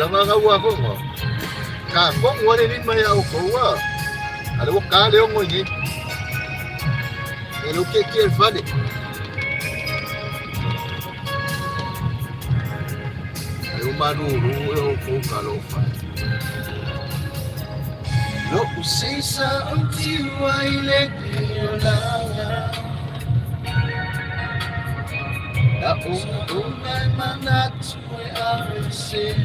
lang nga ko mo. Kapong wala din mayaw ko wa. Alam mo ka leong mo ni. Pero kekir fali. Ayo malu ko kalofa. No usisa unti wa ile la. La unay manat wa arse.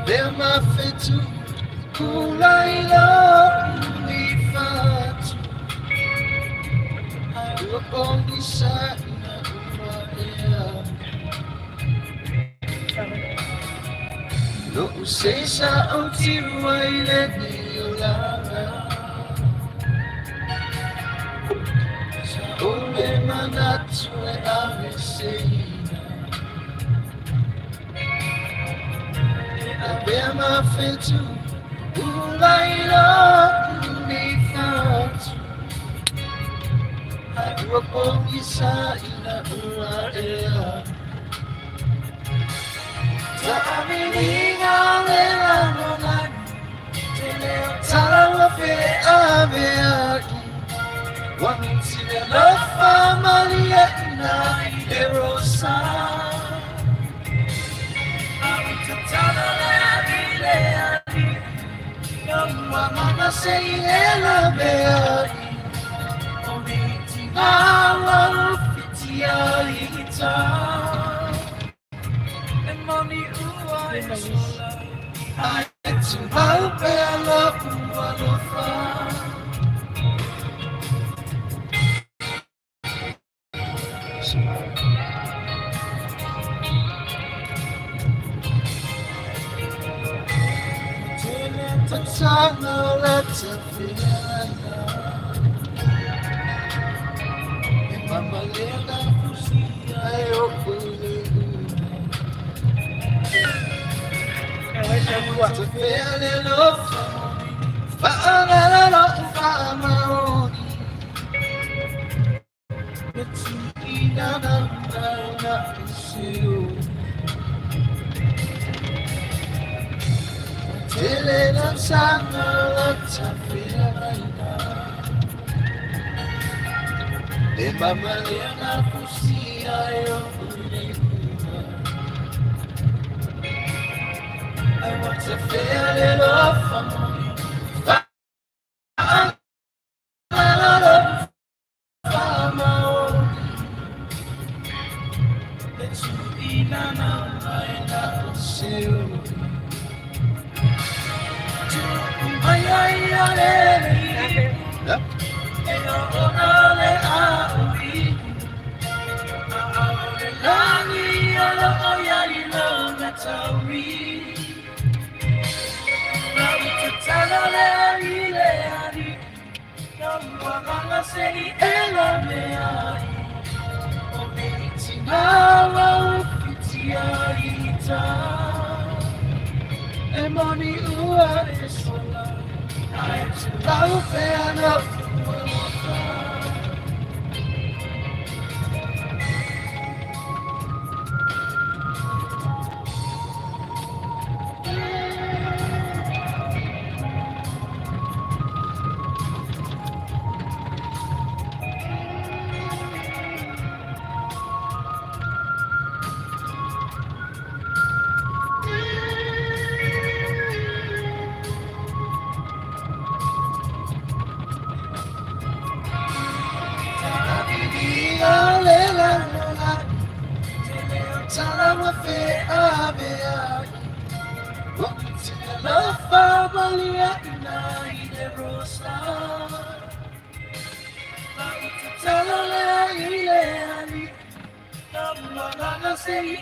Bema fetu kulai la unifatu. Ayo kondisa na umaya. No usisa unti wa ile la. Only my nuts where I receive. I bear my fate to light up me found. I grew up on the side of the air. Tamiling ang elangan, talaw fe ave. One sila la familia na rosa. Awitatana la bileani, mama say ela beani. Omiti awa fitia ita. And money uwa isola. I to help ela uwa. Sana let's feel Mama lena kusia yo kuli. What's a feeling of Fa'ala fa'amaoni. It's ina na isiyo. Telena sana latafina. De mama lena kusia yo kuli. I want to feel it all for me. It's you in and out, I see you. Money ua esola, I love fair enough. La familia na rosa. Tell her, say,